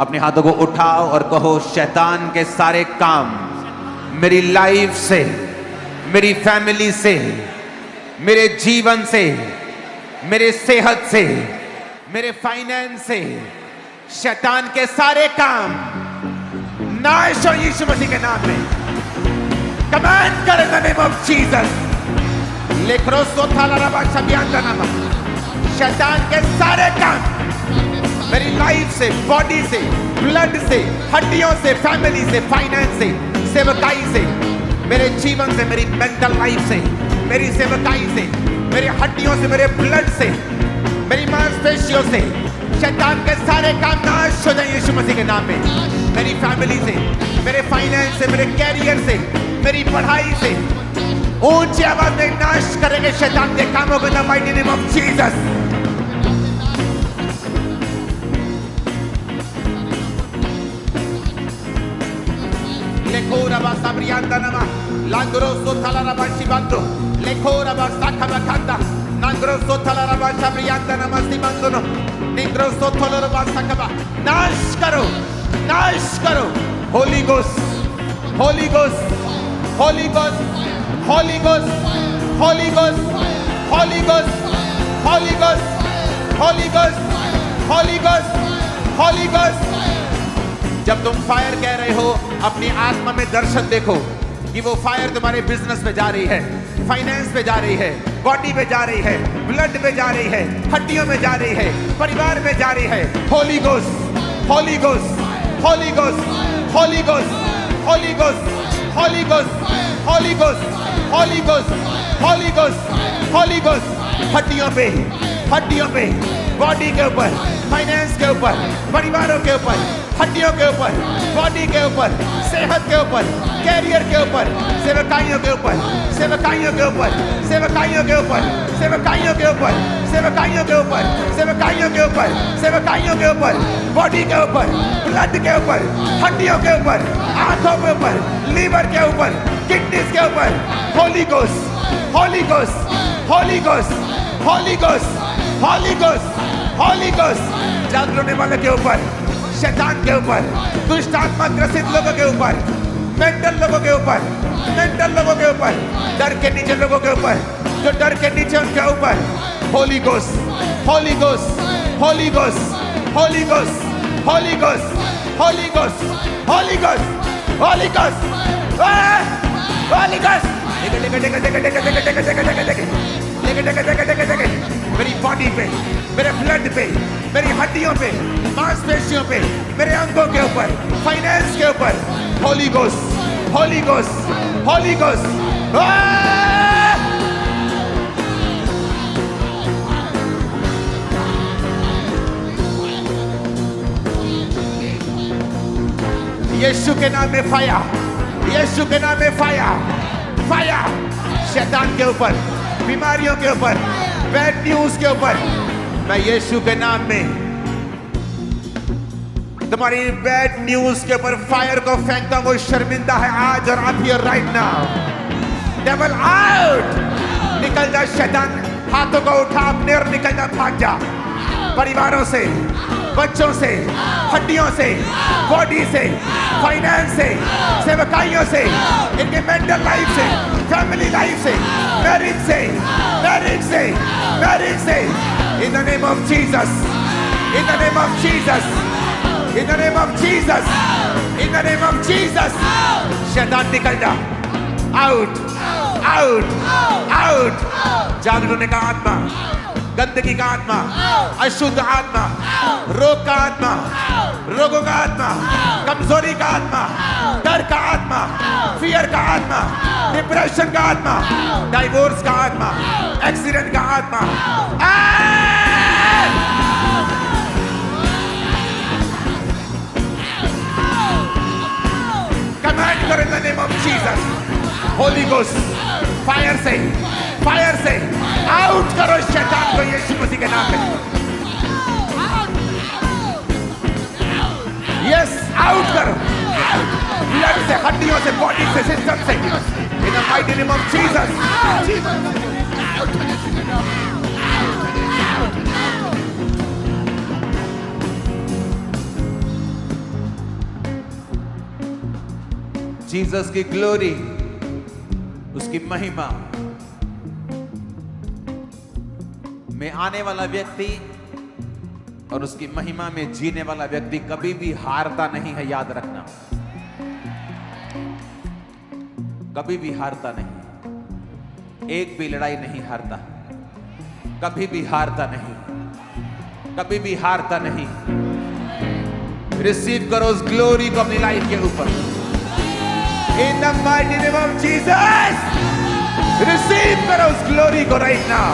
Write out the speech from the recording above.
अपने हाथों को उठाओ और कहो, शैतान के सारे काम मेरी लाइफ से, मेरी फैमिली से, मेरे जीवन से, मेरे सेहत से, मेरे फाइनेंस से, शैतान के सारे काम नाश हो यीशु मसीह के नाम में। कमांड कर in the name of Jesus. लेक्रोसो थालाराबा शबियांदानामा। शैतान के सारे काम मेरी लाइफ से, बॉडी से, ब्लड से, हड्डियों से, फैमिली से, फाइनेंस से, सेवकाई से, मेरे जीवन से, मेरी मेंटल लाइफ से, मेरी सेवकाई से, मेरी हड्डियों से, मेरे ब्लड से, मेरी मांसपेशियों से, शैतान के सारे काम नाश हो जाए यीशु मसीह के नाम में। मेरी फैमिली से, मेरे फाइनेंस से, मेरे कैरियर से, मेरी पढ़ाई से ऊंची आवाज में नाश करेंगे शैतान के कामों को, in the mighty name of Jesus. लेकोराबा साब्रियांदानामा लांग्रोसो थालाराबा शिबांदो लेकोराबा साखाबाखांदा नांग्रोसो थालाराबा साब्रियांदानामा सिबांदोनो निंग्रोसो थालाराबा साखाबा। नाश करो, नाश करो। Holy ghost, holy ghost, holy ghost, holy ghost, holy ghost, holy ghost, holy ghost, holy ghost, holy ghost, holy ghost. जब तुम फायर कह रहे हो, अपनी आत्मा में दर्शन देखो कि वो फायर तुम्हारे बिजनेस पे जा रही है, फाइनेंस पे जा रही है, बॉडी पे जा रही है, ब्लड पे जा रही है, हड्डियों में जा रही है, परिवार में जा रही है। Holi ghost, holy ghost, holy ghost, holy ghost, holy ghost, holy ghost, holy ghost, holy ghost, holy ghost, holy ghost. हड्डियों पे, हड्डियों पे, बॉडी के ऊपर, फाइनेंस के ऊपर, परिवारों के ऊपर, हड्डियों के ऊपर, बॉडी के ऊपर, सेहत के ऊपर, कैरियर के ऊपर, सेवकाइयों के ऊपर, सेवकाइयों के ऊपर, सेवकाइयों के ऊपर, सेवकाइयों के ऊपर, सेवकाइयों के ऊपर, सेवकाइयों के ऊपर, सेवकाइयों के ऊपर, बॉडी के ऊपर, ब्लड के ऊपर, हड्डियों के ऊपर, आंखों के ऊपर, लीवर के ऊपर, किडनीज के ऊपर। Holy ghost, holy ghost, holy ghost, holy ghost, holy ghost, holy ghost. जागरण होने वाले के ऊपर, शैतान के ऊपर, दुष्ट आत्मा ग्रसित लोगों के ऊपर, मेंटल लोगों के ऊपर, मेंटल लोगों के ऊपर, डर के नीचे लोगों के ऊपर, जो डर के नीचे उनके ऊपर। Holy ghost, holy ghost, holy ghost, holy ghost, holy ghost, holy ghost, holy ghost, holy ghost, holy ghost. मेरी बॉडी पे, मेरे ब्लड पे, मेरी हड्डियों पे, मांसपेशियों पे, मेरे अंगों के ऊपर, फाइनेंस के ऊपर। Holy ghost, holy ghost, holy ghost. यीशु के नाम में फायर, यीशु के नाम में फायर, फायर। शैतान के ऊपर, बीमारियों के ऊपर, बैड न्यूज के ऊपर, मैं यीशु के नाम में तुम्हारी बैड न्यूज के ऊपर फायर को फेंकता हूं। वो शर्मिंदा है आज और अब here right now. Devil out, निकल जा शैतान। हाथों को उठा अपने और निकल जा, भाग जा। परिवारों से, बच्चों से, हड्डियों से, बॉडी से, फाइनेंस से, सेवकाइयों से, इनके मेंटल लाइफ से, फैमिली लाइफ से, मैरिज से, मैरिज से, मैरिज से। इन the name of Jesus, in the name of Jesus, in the name of Jesus, in the name of Jesus. शैतान निकल जा, आउट, आउट, आउट। जागरूकता का आत्मा, गंदगी का आत्मा, अशुद्ध आत्मा, रोग का आत्मा, रोगों का आत्मा, कमजोरी का आत्मा, डर का आत्मा, फियर का आत्मा, डिप्रेशन का आत्मा, डाइवोर्स का आत्मा, एक्सीडेंट का आत्मा। कमांड करो इन the name of Jesus. Holi ghost, fire से, फायर से आउट करो शैतान को यीशु मसीह के नाम में। यस, आउट करो। ब्लड से, हड्डियों से, बॉडी से, सिस्टम से, इन the mighty name of Jesus. Jesus की ग्लोरी, उसकी महिमा में आने वाला व्यक्ति और उसकी महिमा में जीने वाला व्यक्ति कभी भी हारता नहीं है। याद रखना, कभी भी हारता नहीं। एक भी लड़ाई नहीं हारता, कभी भी हारता नहीं, कभी भी हारता नहीं। रिसीव करो उस ग्लोरी को अपनी लाइफ के ऊपर। इन the mighty name of Jesus, receive करो उस ग्लोरी को राइट नाउ।